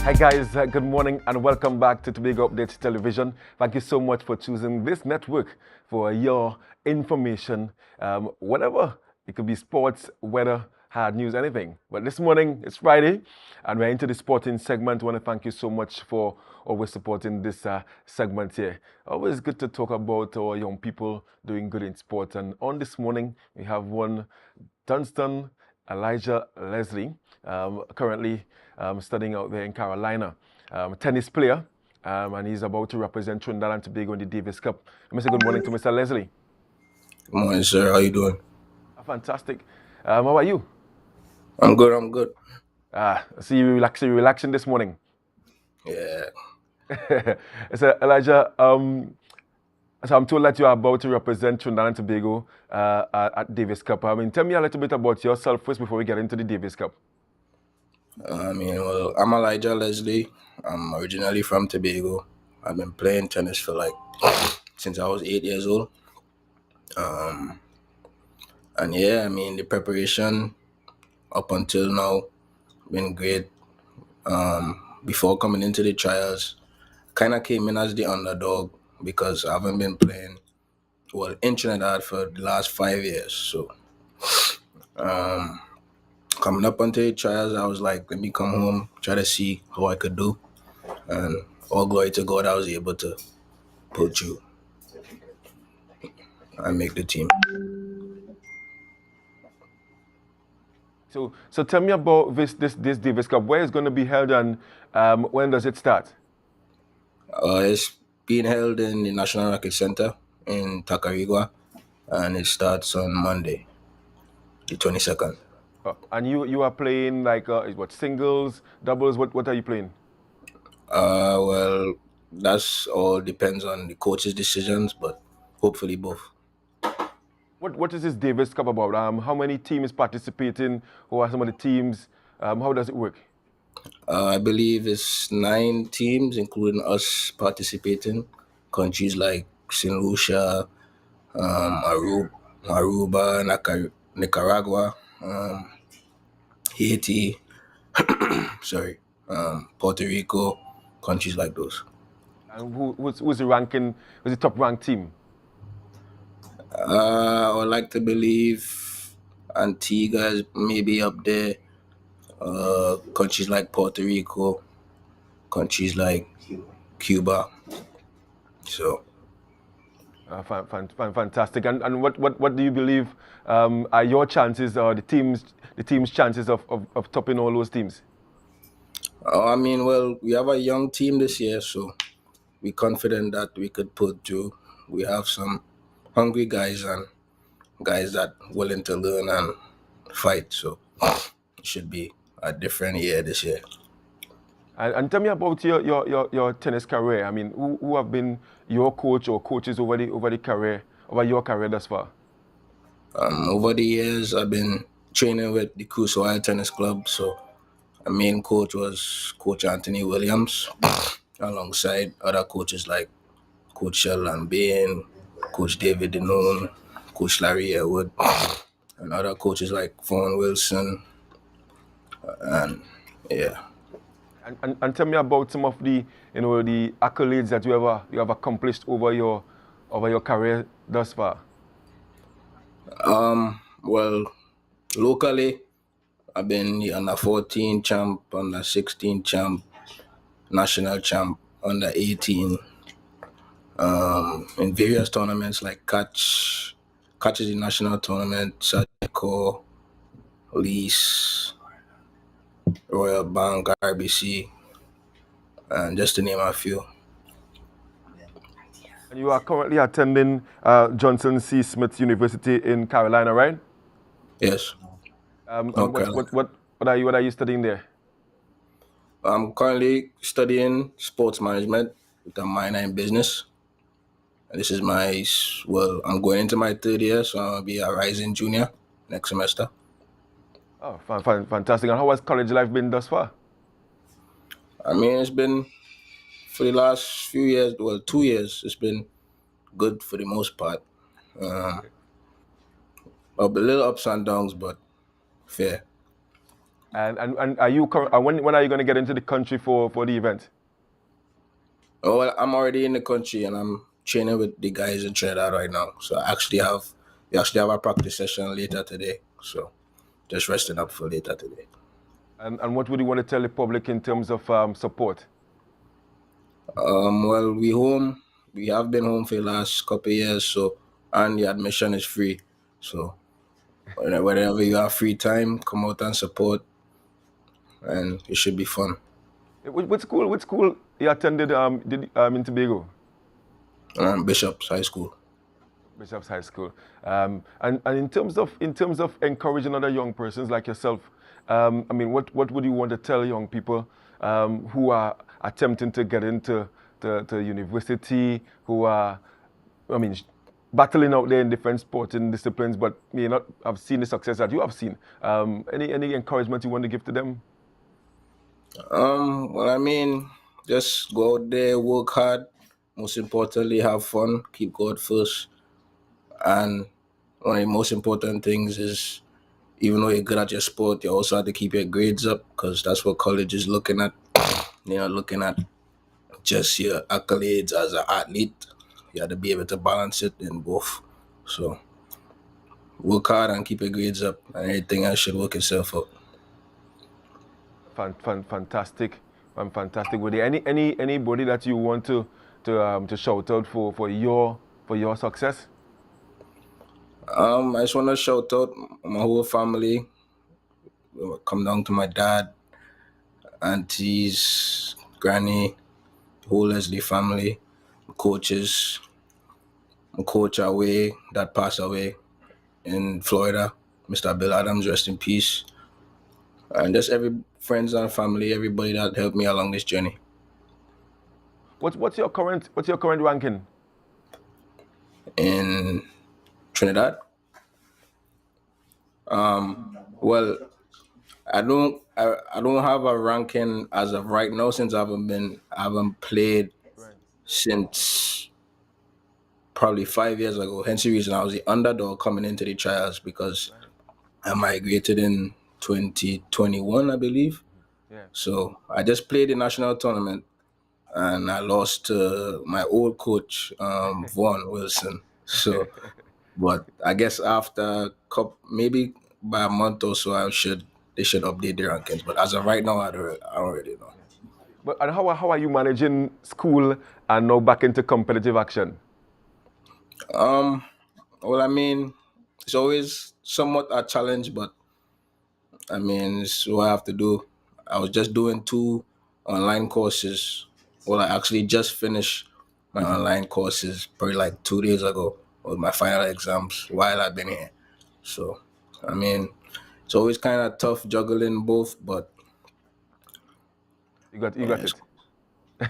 Hi guys, good morning and welcome back to Tobago Updates Television. Thank you so much for choosing this network for your information, whatever. It could be sports, weather, hard news, anything. But this morning, it's Friday and we're into the sporting segment. I want to thank you so much for always supporting this segment here. Always good to talk about our young people doing good in sports. And on this morning, we have one Dunstan Alijah Leslie, currently studying out there in Carolina, tennis player, and he's about to represent Trinidad and Tobago in the Davis Cup. Let me say good morning to Mr. Leslie. Good morning, sir. How you doing? Fantastic. How are you? I'm good. I'm good. I see you relaxing this morning. Yeah. So Elijah, so I'm told that you are about to represent Trinidad and Tobago at Davis Cup. I mean, tell me a little bit about yourself first before we get into the Davis Cup. I'm Elijah Leslie. I'm originally from Tobago. I've been playing tennis for since I was 8 years old. And yeah, the preparation up until now been great. Before coming into the trials, kind of came in as the underdog because I haven't been playing in Trinidad for the last 5 years. So coming up onto the trials, I was like, let me come home, try to see how I could do. And all glory to God, I was able to pull through and make the team. So tell me about this Davis Cup. Where is going to be held and when does it start? It's being held in the National Racquet Center in Tacarigua, and it starts on Monday, the 22nd. And you are playing like what singles, doubles? What are you playing? Well, that's all depends on the coach's decisions, but hopefully both. What is this Davis Cup about? How many teams participating? Who are some of the teams? How does it work? I believe it's 9 teams, including us participating. Countries like St. Lucia, Aruba, Nicaragua, Haiti, Puerto Rico, countries like those. And who's the ranking? Who's the top ranked team? I would like to believe Antigua is maybe up there. Countries like Puerto Rico, countries like Cuba. So Fantastic. And what do you believe are your chances or the team's chances of topping all those teams? we have a young team this year, so we're confident that we could put through. We have some hungry guys and guys that willing to learn and fight. So it should be a different year this year. And tell me about your tennis career. I mean, who have been your coach or coaches over your career thus far? Over the years, I've been training with the Crusoe Tennis Club. So our main coach was Coach Anthony Williams, alongside other coaches like Coach Sheldon Bain, Coach David Denoon, Coach Larry Edward, and other coaches like Fawn Wilson. And yeah. And tell me about some of the accolades that you have accomplished over your career thus far. Well, locally, I've been the under 14 champ, under 16 champ, national champ, under 18, in various tournaments like Catch is the national tournament, Sadeko, Lease, Royal Bank, RBC, and just to name a few. And you are currently attending Johnson C. Smith University in Carolina, right? Yes, And North Carolina. what are you studying there? I'm currently studying sports management with a minor in business. And this is I'm going into my third year, so I'll be a rising junior next semester. Oh, fantastic. And how has college life been thus far? It's been for the last few years, 2 years, it's been good for the most part. A little ups and downs, but fair. And are you when are you going to get into the country for the event? Oh, well, I'm already in the country and I'm training with the guys in Trinidad right now. So we actually have a practice session later today. So just resting up for later today. And what would you want to tell the public in terms of support? Well, we home. We have been home for the last couple of years, so and the admission is free. So whenever you have free time, come out and support, and it should be fun. Which school you attended in Tobago? Bishop's High School. Bishop's High School. And in terms of encouraging other young persons like yourself, I mean, what would you want to tell young people who are attempting to get into to university, who are, I mean, battling out there in different sporting disciplines, but may not have seen the success that you have seen? Any encouragement you want to give to them? Well, I mean, just go out there, work hard. Most importantly, have fun. Keep God first, and one of the most important things is even though you're good at your sport, you also have to keep your grades up because that's what college is looking at. They're not looking at just your accolades as an athlete. You have to be able to balance it in both. So work hard and keep your grades up, and everything else should work itself out. Fantastic, fantastic. Would there anybody that you want to shout out for your success? I just want to shout out my whole family. Come down to my dad, aunties, granny, whole Leslie family, coaches, my coach away that passed away in Florida, Mr. Bill Adams, rest in peace, and just every friends and family, everybody that helped me along this journey. What's your current ranking? In Trinidad, well, I don't have a ranking as of right now since I haven't played Right, since probably 5 years ago. Hence the reason I was the underdog coming into the trials because right. I migrated in 2021, I believe. Yeah. So I just played the national tournament and I lost to my old coach, Vaughn Wilson. So, but I guess after maybe by a month or so, they should update the rankings. But as of right now, I don't really know. But and how are you managing school and now back into competitive action? Um, well, I mean, it's always somewhat a challenge, but I mean, it's what I have to do. I was just doing two online courses. Well, I actually just finished my online courses probably like 2 days ago with my final exams while I've been here. So, I mean, it's always kind of tough juggling both, but You got yeah, it.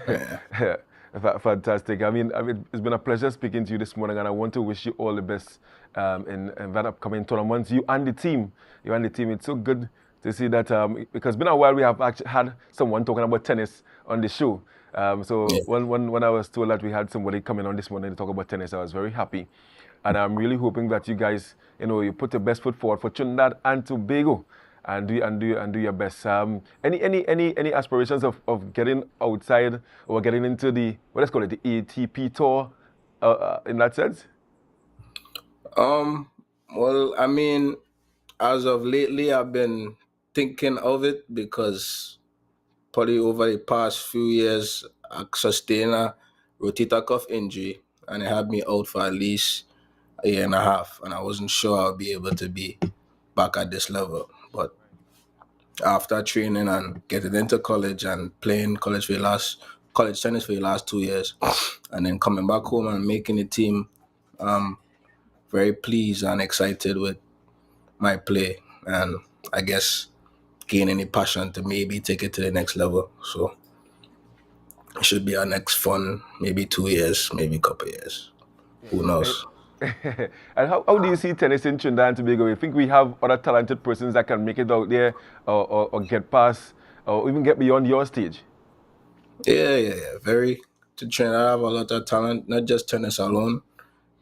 yeah. Yeah, fantastic. I mean, it's been a pleasure speaking to you this morning, and I want to wish you all the best in that upcoming tournament. You and the team. It's so good to see that because it's been a while. We have actually had someone talking about tennis on the show. So Yeah. when I was told that we had somebody coming on this morning to talk about tennis, I was very happy, and I'm really hoping that you guys, you put your best foot forward for Trinidad and Tobago and do your best. Any aspirations of getting outside or getting into the let's call it the ATP tour, in that sense? Um, well, I mean, as of lately, I've been thinking of it because probably over the past few years, I sustained a rotator cuff injury and it had me out for at least a year and a half. And I wasn't sure I'll be able to be back at this level. But after training and getting into college and playing college tennis for the last 2 years, and then coming back home and making the team, very pleased and excited with my play. And I guess gaining the passion to maybe take it to the next level. So it should be our next fun, maybe 2 years, maybe a couple years. Yeah. Who knows? And how do you see tennis in Trinidad and Tobago? You think we have other talented persons that can make it out there, or get past, or even get beyond your stage? Yeah. Very. To train, I have a lot of talent, not just tennis alone.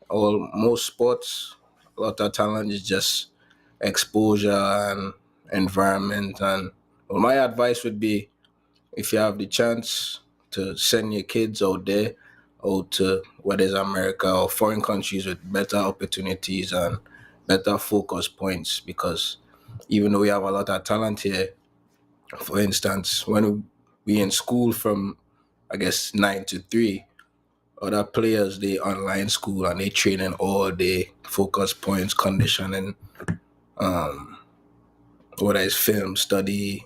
All most sports, a lot of talent is just exposure and environment. And well, my advice would be, if you have the chance to send your kids out there, out to whether it's America or foreign countries with better opportunities and better focus points, because even though we have a lot of talent here, for instance, when we in school from, I guess, 9 to 3, other players, they online school and they training all day, focus points, conditioning, whether it's film study.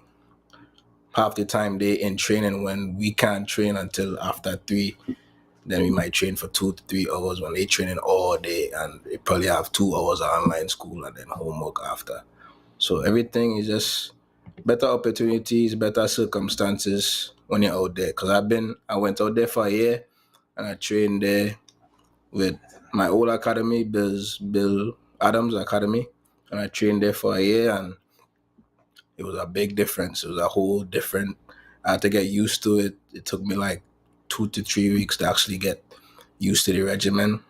Half the time they in training when we can't train until after 3. Then we might train for 2 to 3 hours when they training all day, and they probably have 2 hours of online school and then homework after. So everything is just better opportunities, better circumstances when you're out there. Because I went out there for a year and I trained there with my old academy, Bill Adams Academy, and I trained there for a year, and it was a big difference. It was a whole different. I had to get used to it. It took me like 2 to 3 weeks to actually get used to the regimen.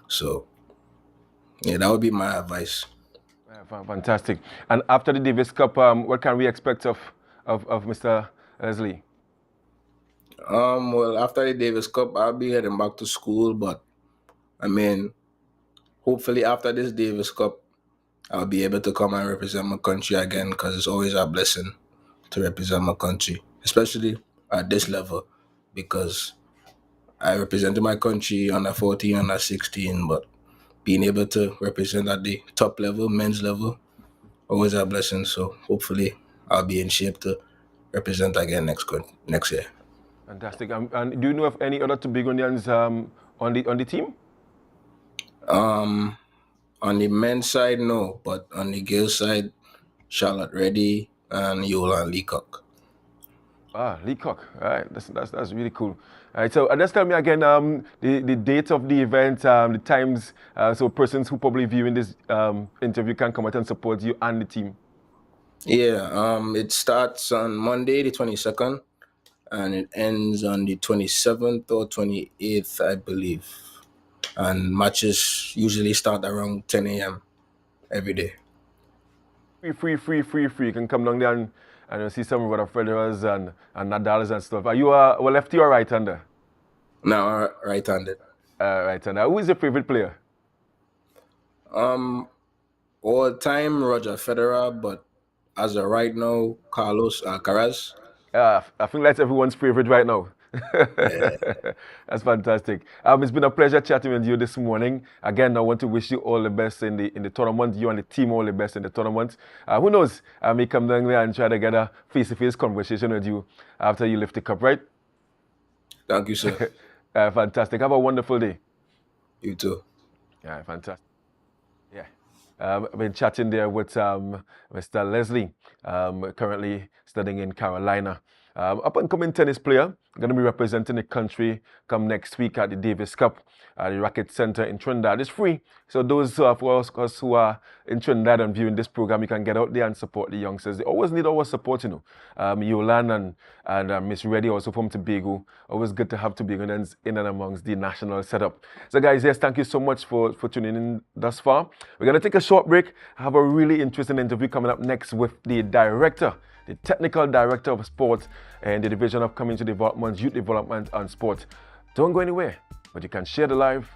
So yeah, that would be my advice. Fantastic. And after the Davis Cup, what can we expect of Mr. Leslie? Well, after the Davis Cup, I'll be heading back to school, but I mean, hopefully after this Davis Cup, I'll be able to come and represent my country again, because it's always a blessing to represent my country, especially at this level, because I represented my country under 14, under 16, but being able to represent at the top level, men's level, always a blessing. So hopefully I'll be in shape to represent again next year. Fantastic. And do you know of any other Tobagonians on the team? On the men's side, no, but on the girls' side, Charlotte Reddy and Yola Leacock. Leacock. All right, that's really cool. All right, so just tell me again the date of the event, the times, so persons who probably viewing this interview can come out and support you and the team. Yeah, it starts on Monday the 22nd, and it ends on the 27th or 28th, I believe. And matches usually start around 10 a.m. every day. Free. You can come down there and you'll see some of the Federers and Nadals and stuff. Are you a lefty or right-hander? No, right-handed. Right-hander. Who is your favorite player? All time Roger Federer, but as of right now, Carlos Alcaraz. I think that's everyone's favorite right now. Yeah. That's fantastic. It's been a pleasure chatting with you this morning. Again, I want to wish you all the best in the tournament. You and the team all the best in the tournament. Who knows? I may come down there and try to get a face-to-face conversation with you after you lift the cup, right? Thank you, sir. Fantastic. Have a wonderful day. You too. Yeah, fantastic. Yeah. I've been chatting there with Mr. Leslie, currently studying in Carolina. Up-and-coming tennis player, going to be representing the country come next week at the Davis Cup at the Racket Center in Trinidad. It's free, so those of us who are in Trinidad and viewing this program, you can get out there and support the youngsters. They always need our support, you know. Yolan and Miss Reddy, also from Tobago. Always good to have Tobagonians in and amongst the national setup. So guys, yes, thank you so much for tuning in thus far. We're going to take a short break. I have a really interesting interview coming up next with the technical director of sports and the Division of Community Development, Youth Development and Sport. Don't go anywhere, but you can share the live.